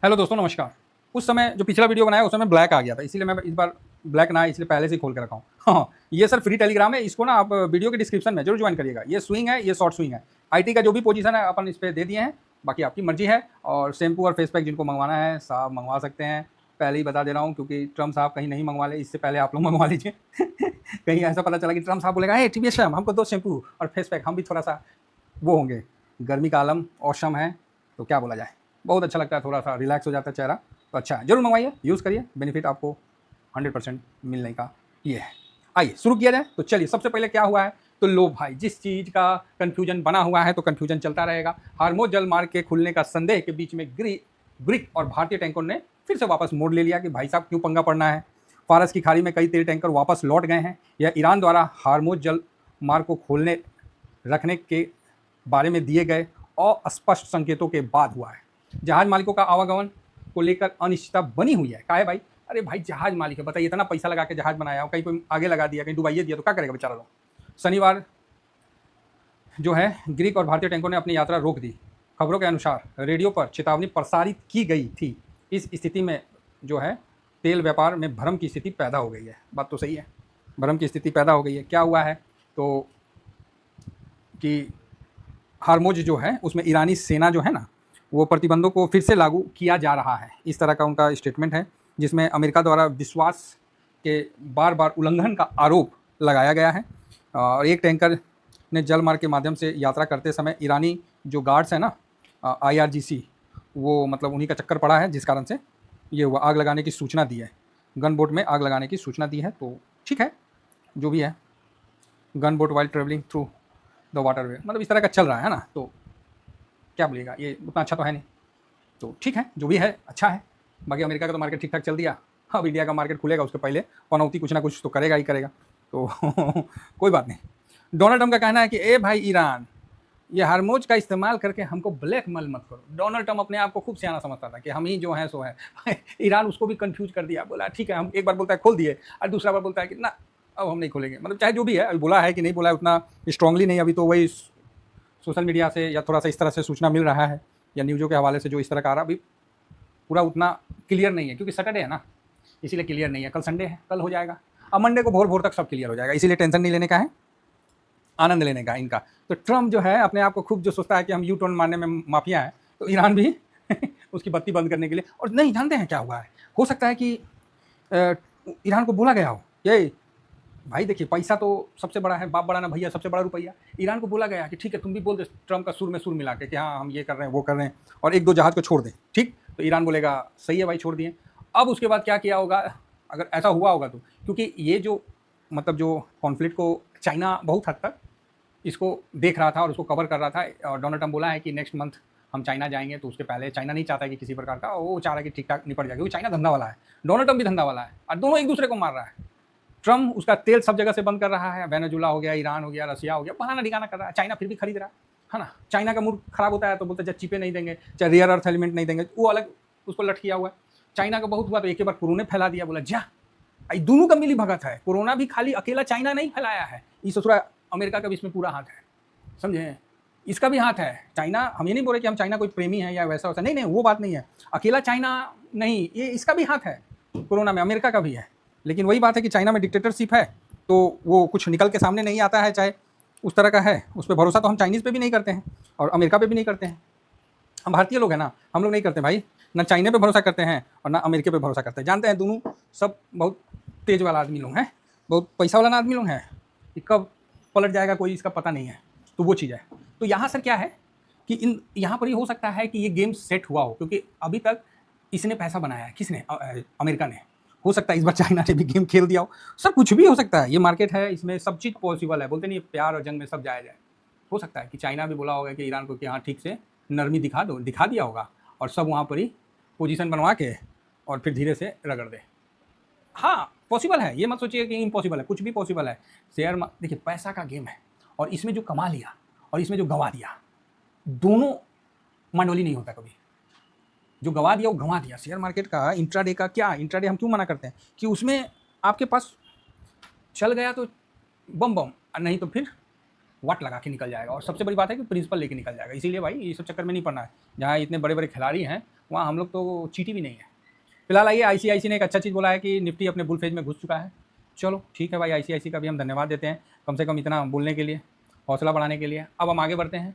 Hello दोस्तों, नमस्कार। उस समय जो पिछला वीडियो बनाया उस समय ब्लैक आ गया था, इसीलिए मैं इस बार ब्लैक ना आए इसलिए पहले से ही खोल के रखा हूँ। हाँ, ये सर फ्री टेलीग्राम है, इसको ना आप वीडियो के डिस्क्रिप्शन में जरूर ज्वाइन करिएगा। ये स्विंग है, ये शॉर्ट स्विंग है। आईटी का जो भी पोजीशन है अपन इस पर दे दिए हैं, बाकी आपकी मर्जी है। और शैम्पू और फेस पैक जिनको मंगवाना है साहब मंगवा सकते हैं। पहले ही बता दे रहा हूँ क्योंकि ट्रम्प साहब कहीं नहीं मंगवा ले, इससे पहले आप लोग मंगवा लीजिए। कहीं ऐसा पता चला कि ट्रम्प साहब बोलेगा हे टीवीएस श्याम हमको दो शैम्पू और फेस पैक, हम भी थोड़ा सा वो होंगे। गर्मी का आलम औसम है, तो क्या बोला जाए, बहुत अच्छा लगता है, थोड़ा सा रिलैक्स हो जाता है चेहरा। तो अच्छा है, जरूर मंगवाइए, यूज़ करिए, बेनिफिट आपको 100% मिलने का ये है। आइए शुरू किया जाए। तो चलिए, सबसे पहले क्या हुआ है, तो लो भाई, जिस चीज़ का कन्फ्यूजन बना हुआ है तो कन्फ्यूजन चलता रहेगा। हार्मोज जल मार्ग के खुलने का संदेह के बीच में ग्रीक और भारतीय टैंकर ने फिर से वापस मोड़ ले लिया कि भाई साहब क्यों पंगा पड़ना है। फारस की खाड़ी में कई तेल टैंकर वापस लौट गए हैं। यह ईरान द्वारा हार्मोज जल मार्ग को खोलने रखने के बारे में दिए गए अस्पष्ट संकेतों के बाद हुआ है। जहाज मालिकों का आवागमन को लेकर अनिश्चितता बनी हुई है। काहे भाई, अरे भाई जहाज मालिक है, बताइए, इतना पैसा लगा के जहाज बनाया हो, कहीं कोई आगे लगा दिया, कहीं डुबाइए दिया तो क्या करेगा बेचारा लोग। शनिवार जो है ग्रीक और भारतीय टैंकों ने अपनी यात्रा रोक दी। खबरों के अनुसार रेडियो पर चेतावनी प्रसारित की गई थी। इस स्थिति में जो है तेल व्यापार में भ्रम की स्थिति पैदा हो गई है। बात तो सही है, भ्रम की स्थिति पैदा हो गई है। क्या हुआ है तो कि हार्मोज जो है उसमें ईरानी सेना जो है ना, वो प्रतिबंधों को फिर से लागू किया जा रहा है, इस तरह का उनका स्टेटमेंट है, जिसमें अमेरिका द्वारा विश्वास के बार बार उल्लंघन का आरोप लगाया गया है। और एक टैंकर ने जल मार्ग के माध्यम से यात्रा करते समय ईरानी जो गार्ड्स है ना, IRGC, वो मतलब उन्हीं का चक्कर पड़ा है, जिस कारण से ये हुआ। आग लगाने की सूचना दी है, गन बोट में आग लगाने की सूचना दी है। तो ठीक है, जो भी है, gun boat while travelling through the waterway, मतलब इस तरह का चल रहा है ना। तो क्या बोलिएगा, ये उतना अच्छा तो है नहीं। तो ठीक है, जो भी है अच्छा है। बाकी अमेरिका का तो मार्केट ठीक ठाक चल दिया। अब इंडिया का मार्केट खुलेगा, उसके पहले पनौती कुछ ना कुछ तो करेगा ही करेगा। तो कोई बात नहीं। डोनाल्ड ट्रंप का कहना है कि ए भाई ईरान, ये हार्मोज का इस्तेमाल करके हमको ब्लैकमेल मत करो। डोनाल्ड ट्रंप अपने आप को खूब सियाना समझता था कि हम ही जो हैं सो है। ईरान उसको भी कंफ्यूज कर दिया, बोला ठीक है, हम एक बार बोलता है खोल दिए और दूसरा बार बोलता है कि ना अब हम नहीं खोलेंगे। मतलब चाहे जो भी है, अभी बोला है कि नहीं बोला है उतना स्ट्रांगली नहीं, अभी तो वही सोशल मीडिया से या थोड़ा सा इस तरह से सूचना मिल रहा है, या न्यूज़ों के हवाले से जो इस तरह का आ रहा, अभी पूरा उतना क्लियर नहीं है, क्योंकि सैटरडे है ना, इसीलिए क्लियर नहीं है। कल संडे है, कल हो जाएगा। अब मंडे को भोर भोर तक सब क्लियर हो जाएगा, इसीलिए टेंशन नहीं लेने का है, आनंद लेने का इनका। तो ट्रम्प जो है अपने आप को खूब जो सोचता है कि हम यू टर्न मारने में माफिया हैं, तो ईरान भी उसकी बत्ती बंद करने के लिए। और नहीं जानते हैं क्या हुआ है, हो सकता है कि ईरान को बोला गया हो ये भाई देखिए, पैसा तो सबसे बड़ा है, बाप बड़ा ना भैया, सबसे बड़ा रुपया। ईरान को बोला गया कि ठीक है तुम भी बोल दे ट्रम्प का सुर में सुर मिला के कि हाँ हम ये कर रहे हैं वो कर रहे हैं, और एक दो जहाज को छोड़ दें, ठीक। तो ईरान बोलेगा सही है भाई, छोड़ दिए। अब उसके बाद क्या किया होगा, अगर ऐसा हुआ होगा तो, क्योंकि ये जो मतलब जो कॉन्फ्लिक्ट को चाइना बहुत हद तक इसको देख रहा था और उसको कवर कर रहा था। और डोनाल्ड ट्रम्प बोला है कि नेक्स्ट मंथ हम चाइना जाएंगे, तो उसके पहले चाइना नहीं चाहता है कि किसी प्रकार का, वो चाह रहा है कि ठीक ठाक निपट जाएगा, क्योंकि चाइना धंधा वाला है, डोनाल्ड ट्रम्प भी धंधा वाला है, और दोनों एक दूसरे को मार रहा है। ट्रम्प उसका तेल सब जगह से बंद कर रहा है, वेनेजुला हो गया, ईरान हो गया, रसिया हो गया, बहाना ठिकाना कर रहा है, चाइना फिर भी खरीद रहा है ना। चाइना का मूड खराब होता है तो बोलते हैं चाहे चिपे नहीं देंगे, चाहे रेयर अर्थ एलिमेंट नहीं देंगे, वो अलग उसको लट किया हुआ है। चाइना का बहुत हुआ तो एक बार कोरोना फैला दिया, बोला जा दोनों का मिली भगत है। कोरोना भी खाली अकेला चाइना नहीं फैलाया है, इस ससुरा अमेरिका का भी इसमें पूरा हाथ है, समझे, इसका भी हाथ है। चाइना, हम ये नहीं बोल रहे कि हम चाइना कोई प्रेमी है या वैसा वैसा, नहीं नहीं, वो बात नहीं है। अकेला चाइना नहीं, ये इसका भी हाथ है कोरोना में, अमेरिका का भी है। लेकिन वही बात है कि चाइना में डिक्टेटरशिप है, तो वो कुछ निकल के सामने नहीं आता है, चाहे उस तरह का है। उस पर भरोसा तो हम चाइनीज़ पे भी नहीं करते हैं और अमेरिका पे भी नहीं करते हैं। हम भारतीय लोग हैं ना, हम लोग नहीं करते भाई, ना चाइना पे भरोसा करते हैं और ना अमेरिका पे भरोसा करते हैं। जानते हैं दोनों सब बहुत तेज वाला आदमी लोग हैं, बहुत पैसा वाला आदमी लोग हैं, कि कब पलट जाएगा कोई इसका पता नहीं है। तो वो चीज़ है। तो यहाँ सर क्या है कि यहाँ पर ही हो सकता है कि ये गेम सेट हुआ हो, क्योंकि अभी तक इसने पैसा बनाया है, किसने, अमेरिका ने। हो सकता है इस बार चाइना ने भी गेम खेल दिया हो, सर कुछ भी हो सकता है, ये मार्केट है, इसमें सब चीज़ पॉसिबल है। बोलते नहीं प्यार और जंग में सब जायज़ है। हो सकता है कि चाइना भी बोला होगा कि ईरान को कि हाँ ठीक से नरमी दिखा दो, दिखा दिया होगा, और सब वहाँ पर ही पोजीशन बनवा के और फिर धीरे से रगड़ दे। हाँ पॉसिबल है, ये मत सोचिए कि इम्पॉसिबल है, कुछ भी पॉसिबल है। शेयर देखिए, पैसा का गेम है, और इसमें जो कमा लिया और इसमें जो गंवा दिया, दोनों मंडोली नहीं होता कभी। जो गंवा दिया वो गंवा दिया। शेयर मार्केट का इंट्राडे का क्या, इंट्राडे हम क्यों मना करते हैं कि उसमें आपके पास चल गया तो बम बम, नहीं तो फिर वाट लगा के निकल जाएगा। और सबसे बड़ी बात है कि प्रिंसिपल लेके निकल जाएगा। इसीलिए भाई ये सब चक्कर में नहीं पड़ना है। जहाँ इतने बड़े बड़े खिलाड़ी हैं वहाँ हम लोग तो चीटी भी नहीं है। फिलहाल आइए, आईसीआईसी ने एक अच्छा चीज़ बोला है कि निफ्टी अपने बुल फेज में घुस चुका है। चलो ठीक है भाई, आईसीआईसी का भी हम धन्यवाद देते हैं, कम से कम इतना बोलने के लिए, हौसला बढ़ाने के लिए। अब हम आगे बढ़ते हैं।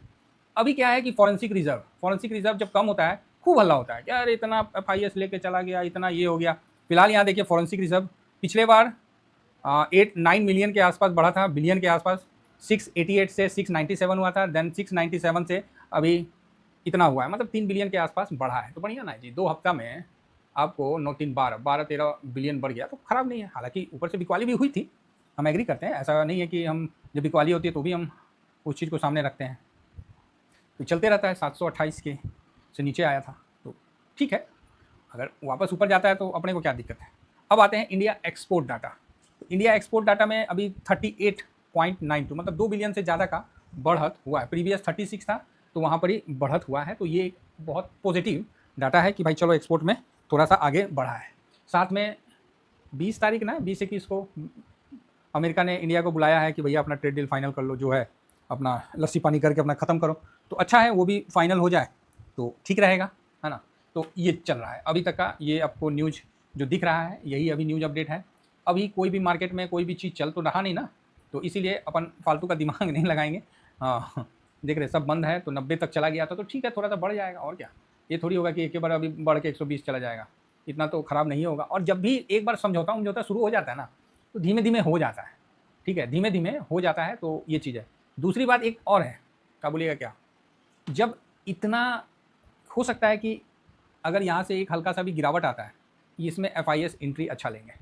अभी क्या है कि फॉरेंसिक रिजर्व जब कम होता है, खूब हल्ला होता है कि यार इतना एफआईएस लेके चला गया, इतना ये हो गया। फिलहाल यहाँ देखिए, फॉरेंसिक रिजर्व पिछले बार 8-9 मिलियन के आसपास बढ़ा था, बिलियन के आसपास। 688 से 697 हुआ था, देन 697 से अभी इतना हुआ है, मतलब 3 बिलियन के आसपास बढ़ा है। तो बढ़िया ना जी, 2 हफ्ता में आपको 9-3-12 13 बिलियन बढ़ गया, तो खराब नहीं है। हालांकि ऊपर से बिकवाली भी हुई थी, हम एग्री करते हैं, ऐसा नहीं है कि हम जब बिकवाली होती है तो भी हम उस चीज़ को सामने रखते हैं। तो चलते रहता है, 728 के से नीचे आया था, तो ठीक है, अगर वापस ऊपर जाता है तो अपने को क्या दिक्कत है। अब आते हैं India export data. India export data में अभी 38.92, मतलब 2 बिलियन से ज़्यादा का बढ़त हुआ है। प्रीवियस 36 था, तो वहाँ पर ही बढ़त हुआ है। तो ये एक बहुत पॉजिटिव डाटा है कि भाई चलो एक्सपोर्ट में थोड़ा सा आगे बढ़ा है। साथ में 20 तारीख ना, 20-21 को अमेरिका ने इंडिया को बुलाया है कि भैया अपना ट्रेड डील फाइनल कर लो, जो है अपना लस्सी पानी करके अपना ख़त्म करो। तो अच्छा है, वो भी फाइनल हो जाए तो ठीक रहेगा, है ना। तो ये चल रहा है अभी तक का, ये आपको न्यूज़ जो दिख रहा है यही अभी न्यूज़ अपडेट है। अभी कोई भी मार्केट में कोई भी चीज़ चल तो रहा नहीं ना, तो इसीलिए अपन फालतू का दिमाग नहीं लगाएंगे। हाँ, देख रहे सब बंद है, तो 90 तक चला गया था तो ठीक है, थोड़ा सा बढ़ जाएगा और क्या। ये थोड़ी होगा कि एक बार अभी बढ़ के 120 चला जाएगा, इतना तो ख़राब नहीं होगा। और जब भी एक बार समझौता शुरू हो जाता है ना, तो धीमे धीमे हो जाता है, ठीक है, धीमे धीमे हो जाता है। तो ये चीज़ है। दूसरी बात एक और है, क्या बोलिएगा क्या, जब इतना हो सकता है कि अगर यहाँ से एक हल्का सा भी गिरावट आता है, इसमें एफआईएस एंट्री अच्छा लेंगे,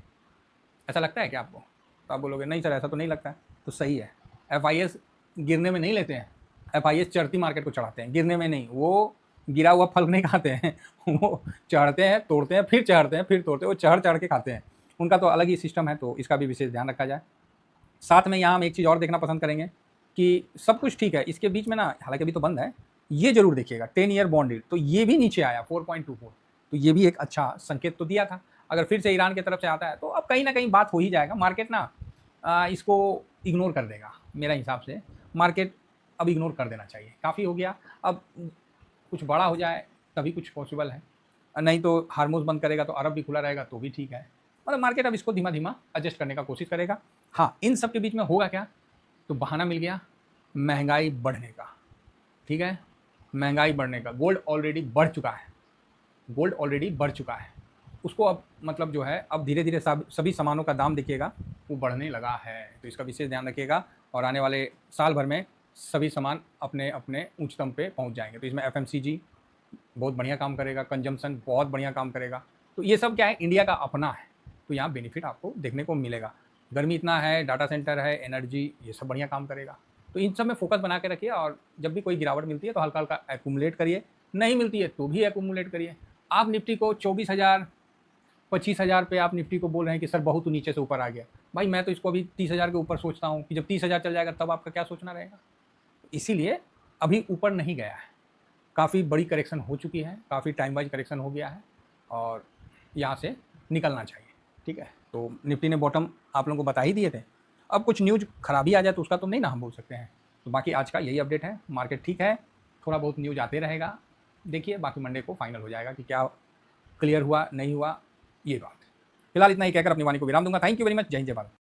ऐसा लगता है क्या आपको? तो आप बोलोगे नहीं सर ऐसा तो नहीं लगता है, तो सही है। एफआईएस गिरने में नहीं लेते हैं, एफआईएस चढ़ती मार्केट को चढ़ाते हैं, गिरने में नहीं। वो गिरा हुआ फल नहीं खाते हैं वो चढ़ते हैं, तोड़ते हैं, फिर चढ़ते हैं, फिर तोड़ते हैं, वो चढ़ चढ़ के खाते हैं। उनका तो अलग ही सिस्टम है, तो इसका भी विशेष ध्यान रखा जाए। साथ में यहाँ हम एक चीज़ और देखना पसंद करेंगे कि सब कुछ ठीक है, इसके बीच में ना, हालांकि अभी तो बंद है, ये जरूर देखिएगा 10 ईयर बॉन्ड यील्ड, तो ये भी नीचे आया 4.24, तो ये भी एक अच्छा संकेत तो दिया था। अगर फिर से ईरान की तरफ से आता है तो अब कहीं ना कहीं बात हो ही जाएगा। मार्केट ना इसको इग्नोर कर देगा, मेरा हिसाब से मार्केट अब इग्नोर कर देना चाहिए, काफ़ी हो गया। अब कुछ बड़ा हो जाए तभी कुछ पॉसिबल है, नहीं तो हार्मोज बंद करेगा तो अरब भी खुला रहेगा तो भी ठीक है। मतलब मार्केट अब इसको धीमा धीमा एडजस्ट करने का कोशिश करेगा। हाँ, इन सब के बीच में होगा क्या, तो बहाना मिल गया महंगाई बढ़ने का, ठीक है, महंगाई बढ़ने का। गोल्ड ऑलरेडी बढ़ चुका है, गोल्ड ऑलरेडी बढ़ चुका है, उसको अब मतलब जो है अब धीरे धीरे सभी सामानों का दाम देखिएगा वो बढ़ने लगा है, तो इसका विशेष ध्यान रखिएगा। और आने वाले साल भर में सभी सामान अपने अपने उच्चतम पे पहुंच जाएंगे। तो इसमें एफएमसीजी बहुत बढ़िया काम करेगा, कंजम्पशन बहुत बढ़िया काम करेगा। तो ये सब क्या है, इंडिया का अपना है, तो यहाँ बेनिफिट आपको देखने को मिलेगा। गर्मी इतना है, डाटा सेंटर है, एनर्जी, ये सब बढ़िया काम करेगा। तो इन सब में फोकस बना के रखिए, और जब भी कोई गिरावट मिलती है तो हल्का हल्का एक्यूमुलेट करिए, नहीं मिलती है तो भी एक्यूमुलेट करिए। आप निफ्टी को 24,000 25,000 पे आप निफ्टी को बोल रहे हैं कि सर बहुत नीचे से ऊपर आ गया, भाई मैं तो इसको अभी 30,000 के ऊपर सोचता हूँ कि जब 30,000 चल जाएगा तब आपका क्या सोचना रहेगा। इसीलिए अभी ऊपर नहीं गया है, काफ़ी बड़ी करेक्शन हो चुकी है, काफ़ी टाइम वाइज करेक्शन हो गया है, और यहाँ से निकलना चाहिए, ठीक है। तो निफ्टी ने बॉटम आप लोगों को बता ही दिए थे। अब कुछ न्यूज़ खराबी आ जाए तो उसका तो नहीं ना हम बोल सकते हैं। तो बाकी आज का यही अपडेट है, मार्केट ठीक है, थोड़ा बहुत न्यूज़ आते रहेगा, देखिए बाकी मंडे को फाइनल हो जाएगा कि क्या क्लियर हुआ नहीं हुआ, ये बात। फिलहाल इतना ही कहकर अपनी वाणी को विराम दूंगा। थैंक यू वेरी मच, जय हिंद जय भारत।